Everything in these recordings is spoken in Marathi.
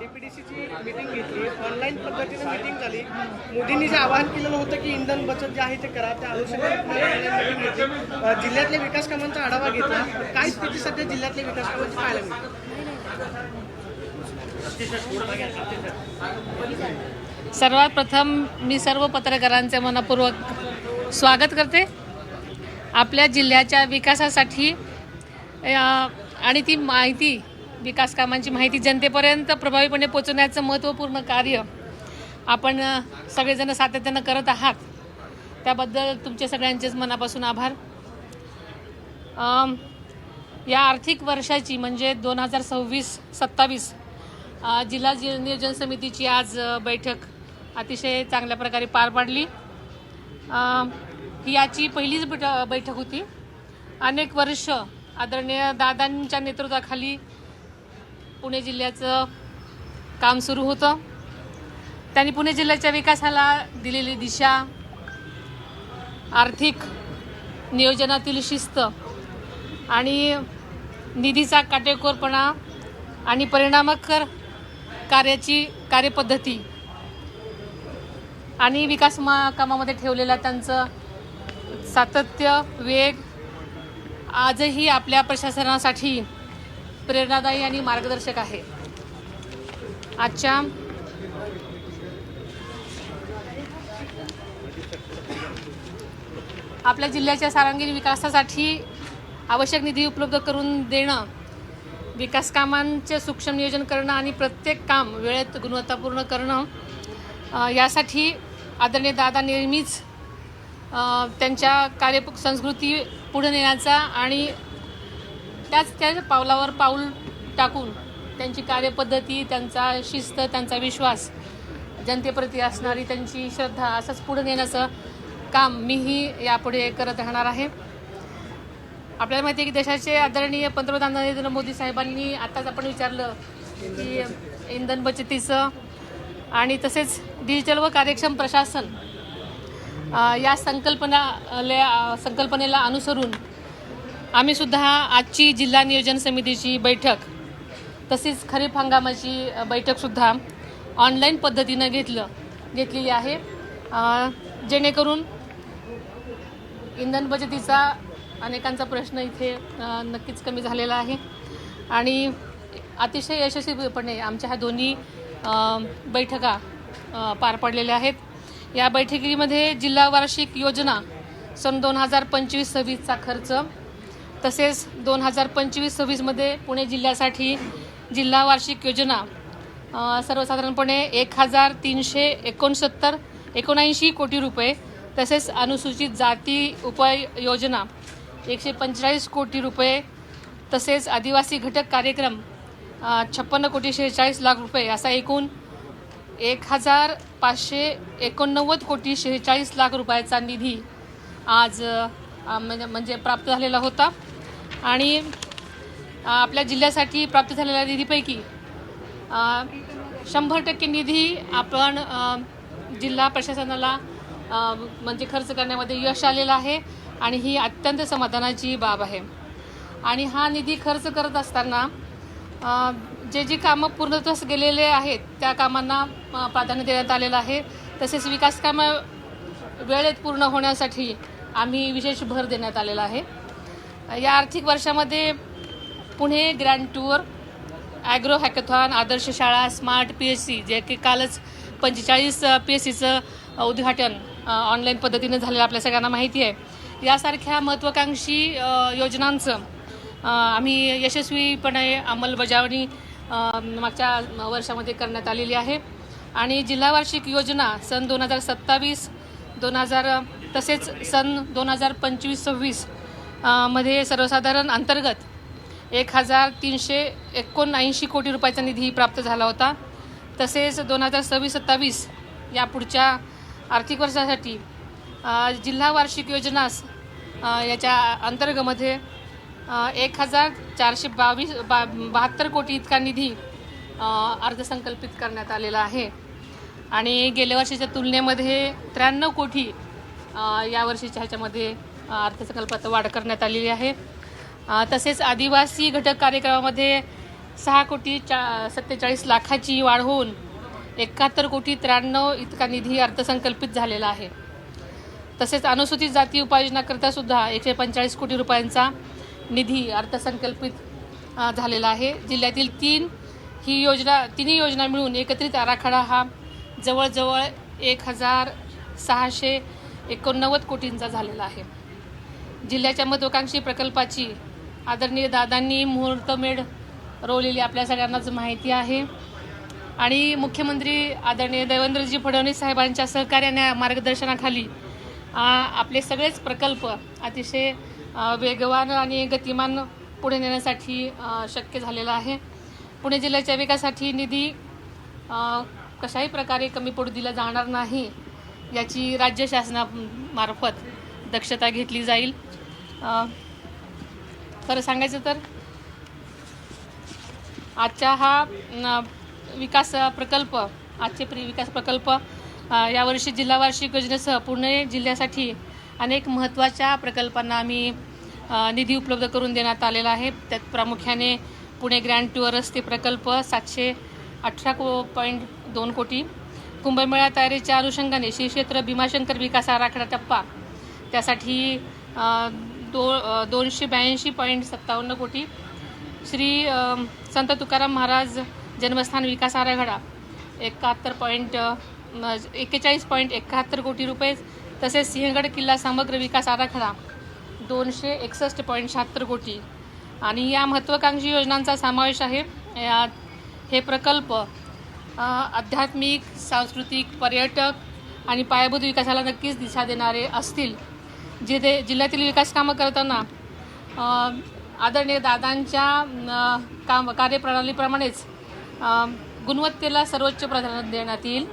डीपीडीसीची मीटिंग घेतली, ऑनलाईन पद्धतीने मीटिंग झाली. मोदींनी जे आवाहन केलेलं होतं की इंधन बचत जे आहे ते करा, त्या अनुषंगाने ऑनलाईन मीटिंग घेतली. जिल्ह्यातल्या विकास कामांचा आढावा घेतला. काय स्थिती सध्या जिल्ह्यातल्या विकास कामांची पाहायला मिळते? सर्वात प्रथम मी सर्व पत्रकारांचे मनपूर्वक स्वागत करते. आपल्या जिल्ह्याच्या विकासासाठी आणि ती माहिती, विकास कामांची माहिती जनतेपर्यंत प्रभावीपणे पोहोचवण्याचं महत्त्वपूर्ण कार्य आपण सगळेजण सातत्यानं करत आहात. त्याबद्दल तुमचे सगळ्यांचेच मनापासून आभार. या आर्थिक वर्षाची म्हणजे 2026-27 जिल्हा नियोजन समितीची आज बैठक अतिशय चांगल्या प्रकारे पार पाडली. ही याची पहिलीच बैठक होती. अनेक वर्ष आदरणीय दादांच्या नेतृत्वाखाली पुणे जिल्ह्याचं काम सुरू होतं. त्यांनी पुणे जिल्ह्याच्या विकासाला दिलेली दिशा, आर्थिक नियोजनातील शिस्त आणि निधीचा काटेकोरपणा आणि परिणामकारक कार्यपद्धती आणि विकास कामामध्ये ठेवलेला त्यांचं सातत्य, वेग आजही आपल्या प्रशासनासाठी प्रेरणादायी आणि मार्गदर्शक आहे. आजच्या आपल्या जिल्ह्याच्या सर्वांगीण विकासासाठी आवश्यक निधी उपलब्ध करून देणं, विकास कामांचे सूक्ष्म नियोजन करणं आणि प्रत्येक काम वेळेत गुणवत्तापूर्ण करणं, यासाठी आदरणीय दादा नेहमीच त्यांच्या कार्यसंस्कृती पुढे नेण्याचा आणि त्या पावलावर पाऊल टाकून त्यांची कार्यपद्धती, त्यांचा शिस्त, त्यांचा विश्वास, जनतेप्रती असणारी त्यांची श्रद्धा असंच पुढे नेण्याचं काम मीही यापुढे करत राहणार आहे. आपल्याला माहिती आहे की देशाचे आदरणीय पंतप्रधान नरेंद्र मोदी साहेबांनी आताच आपण विचारलं की इंधन बचतीचं आणि तसेच डिजिटल व कार्यक्षम प्रशासन या संकल्पनेला अनुसरून आम्ही सुद्धा आजची जिल्हा नियोजन समितीची बैठक तसेच खरीप हंगामाची बैठकसुद्धा ऑनलाईन पद्धतीनं घेतलेली आहे, जेणेकरून इंधन बचतीचा अनेकांचा प्रश्न इथे नक्कीच कमी झालेला आहे आणि अतिशय यशस्वीपणे आमच्या ह्या दोन्ही बैठका पार पडलेल्या आहेत. या बैठकीमध्ये जिल्हा वार्षिक योजना सन 2025-26चा खर्च, तसेच 2025-26मध्ये पुणे जिल्ह्यासाठी जिल्हा वार्षिक योजना सर्वसाधारणपणे 1379 कोटी रुपये, तसेच अनुसूचित जाती उपयोजना 145 कोटी रुपये, तसेच आदिवासी घटक कार्यक्रम 56 कोटी 46 लाख रुपये, असा एकूण 1589 कोटी 46 लाख रुपयाचा निधी आज म्हणजे प्राप्त झालेला होता. आणि आपल्या जिल्ह्यासाठी प्राप्त झालेल्या निधीपैकी 100% निधी आपण जिल्हा प्रशासनाला म्हणजे खर्च करण्यामध्ये यश आलेलं आहे आणि ही अत्यंत समाधानाची बाब आहे. आणि हा निधी खर्च करत असताना जे कामं पूर्णत्वास गेलेले आहेत त्या कामांना प्राधान्य देण्यात आलेलं आहे. तसेच विकास कामं वेळेत पूर्ण होण्यासाठी आम्ही विशेष भर देण्यात आलेला आहे. या आर्थिक वर्षामध्ये Pune grand tour, agro hackathon, आदर्श शाळा, स्मार्ट PSC, जे की कालच 45 PSCचं उद्घाटन ऑनलाईन पद्धतीने झालेलं आपल्या सगळ्यांना माहिती आहे. यासारख्या महत्त्वाकांक्षी योजनांचं आम्ही यशस्वीपणे अंमलबजावणी मागच्या वर्षामध्ये करण्यात आलेली आहे. आणि जिल्हा वार्षिक योजना सन 2027 तसेच सन 2025-26 मध्ये सर्वसाधारण अंतर्गत 1379 कोटी रुपयाचा निधी प्राप्त झाला होता. तसेच 2026-27 या पुढच्या आर्थिक वर्षासाठी जिल्हा वार्षिक योजना याच्या अंतर्गतमध्ये 1472 कोटी इतका निधी अर्थसंकल्पित करण्यात आलेला आहे. आणि गेल्या वर्षीच्या तुलनेमध्ये 93 कोटी या वर्षीच्या ह्याच्यामध्ये अर्थसंकल्पात वाढ करण्यात आलेली आहे. तसेच आदिवासी घटक कार्यक्रमामध्ये 6,47,00,000ची वाढ होऊन 71,93,00,000 इतका निधी अर्थसंकल्पित झालेला आहे. तसेच अनुसूचित जाती उपाययोजनाकरता सुद्धा 145 कोटी रुपयांचा निधी अर्थसंकल्पित झालेला आहे. जिल्ह्यातील तिन्ही योजना मिळून एकत्रित आराखडा हा जवळजवळ 1,689 कोटींचा झालेला आहे. जिल्ह्याच्या महत्त्वाकांक्षी प्रकल्पाची आदरणीय दादांनी मुहूर्तमेढ रोवलेली आपल्या सगळ्यांनाच माहिती आहे आणि मुख्यमंत्री आदरणीय देवेंद्रजी फडणवीस साहेबांच्या सहकार्याने मार्गदर्शनाखाली आपले सगळेच प्रकल्प अतिशय वेगवान आणि गतिमान पुढे नेण्यासाठी शक्य झालेला आहे. पुणे जिल्ह्याच्या विकासासाठी निधी कशाही प्रकारे कमी पडू दिला जाणार नाही याची राज्य शासनामार्फत दक्षता घेतली जाईल. खरं सांगायचं तर आजचा हा विकास प्रकल्प यावर्षी जिल्हा वार्षिक योजनेसह पुणे जिल्ह्यासाठी अनेक महत्त्वाच्या प्रकल्पांना आम्ही निधी उपलब्ध करून देण्यात आलेला आहे. त्यात प्रामुख्याने पुणे ग्रँड टूर रस्ते प्रकल्प 718.2 कोटी, कुंभमेळा तयारीच्या अनुषंगाने श्री क्षेत्र भीमाशंकर विकास आराखडा टप्पा त्यासाठी 282.57 कोटी, श्री संत तुकाराम महाराज जन्मस्थान विकास आराखडा 41.71 कोटी रुपये, तसेच सिंहगड किल्ला समग्र विकास आराखडा 261.76 कोटी आणि या महत्त्वाकांक्षी योजनांचा समावेश आहे. हे प्रकल्प आध्यात्मिक, सांस्कृतिक, पर्यटक आणि पायाभूत विकासाला नक्कीच दिशा देणारे असतील. जिल्ह्यातील विकास कामं करताना आदरणीय दादांच्या कार्यप्रणालीप्रमाणेच गुणवत्तेला सर्वोच्च प्राधान्य देण्यात येईल.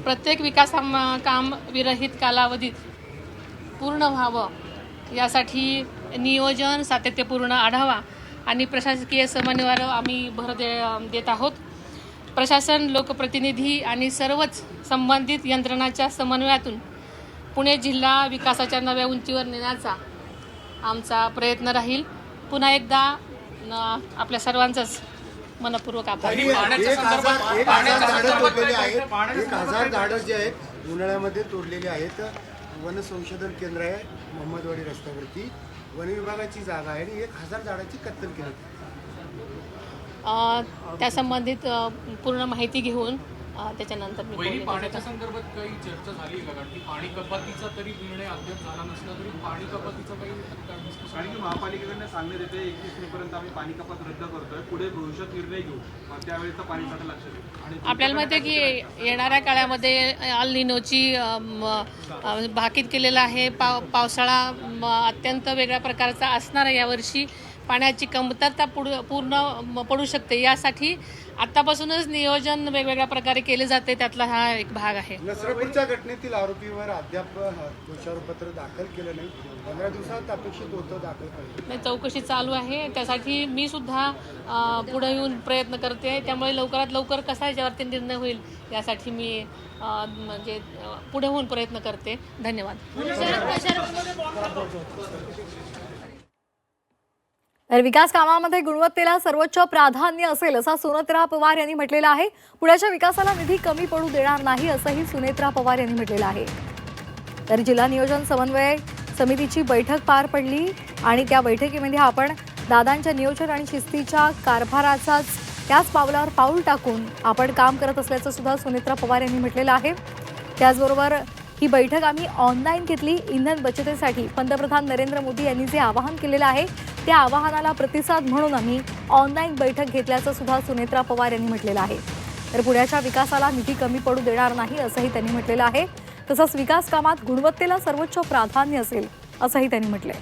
प्रत्येक विकास काम विरहित कालावधीत पूर्ण व्हावं यासाठी नियोजन, सातत्यपूर्ण आढावा आणि प्रशासकीय समन्वयावर आम्ही भर देत आहोत. प्रशासन, लोकप्रतिनिधी आणि सर्वच संबंधित यंत्रणांच्या समन्वयातून पुणे जिल्हा विकासाच्या नव्या उंचीवर नेण्याचा आमचा प्रयत्न राहील. पुन्हा एकदा आपल्या सर्वांचंच मनपूर्वक आभार. 1,000 झाडं जे आहेत उन्हाळ्यामध्ये तोडलेली आहेत. वन संशोधन केंद्र आहे मोहम्मदवाडी रस्त्यावरती, वन विभागाची जागा आहे आणि 1,000 झाडाची कत्तल केली. त्या संबंधित पूर्ण माहिती घेऊन त्याच्यानंतर पाण्याच्या संदर्भात काही चर्चा झाली का? कारण की पाणी कपातीचा तरी निर्णय अद्याप झाला नसला तरी पाणी कपातीचा काही कारण की महापालिकेकडनं सांगण्यात येते 21 मे पर्यंत आम्ही पाणी कपात रद्द करतोय, पुढे भविष्यात निर्णय घेऊ, त्यावेळेचा पाणी साठा लक्षात येईल. आणि आपल्याला माहिती आहे की येणाऱ्या काळामध्ये अल निनोची भाकीत केलेला आहे. पावसाळा अत्यंत वेगळ्या प्रकारचा असणार आहे. यावर्षी पाण्याची कमतरता पूर्ण पडू शकते. यासाठी आतापासूनच नियोजन वेगवेगळ्या प्रकारे केले जाते. त्यातला हा एक भाग आहे. नसरापूरच्या घटनेतील आरोपीवर अद्याप दोषारोपपत्र दाखल केलं नाही. 15 दिवसात अपेक्षित होतं दाखल करणं. चौकशी चालू आहे. त्यासाठी मी सुद्धा पुढे येऊन प्रयत्न करते. त्यामुळे लवकरात लवकर कसा याच्यावरती निर्णय होईल यासाठी मी म्हणजे पुढे होऊन प्रयत्न करते. धन्यवाद. तर विकास कामामध्ये गुणवत्तेला सर्वोच्च प्राधान्य असेल असं सुनेत्रा पवार यांनी म्हटलेलं आहे. पुण्याच्या विकासाला निधी कमी पडू देणार नाही असंही सुनेत्रा पवार यांनी म्हटलेलं आहे. तर जिल्हा नियोजन समन्वय समितीची बैठक पार पडली आणि त्या बैठकीमध्ये आपण दादांच्या नियोजन आणि शिस्तीच्या कारभाराचाच त्याच पावलावर पाऊल टाकून आपण काम करत असल्याचं सुद्धा सुनेत्रा पवार यांनी म्हटलेलं आहे. त्याचबरोबर ही बैठक आम्ही ऑनलाईन घेतली. इंधन बचतीसाठी पंतप्रधान नरेंद्र मोदी यांनी जे आवाहन केलेलं आहे त्या आवाहनाला प्रतिसाद म्हणून आम्ही ऑनलाईन बैठक घेतल्याचं सुद्धा सुनेत्रा पवार यांनी म्हटलेलं आहे. तर पुण्याच्या विकासाला निधी कमी पडू देणार नाही असंही त्यांनी म्हटलेलं आहे. तसंच विकास कामात गुणवत्तेला सर्वोच्च प्राधान्य असेल असंही त्यांनी म्हटलंय.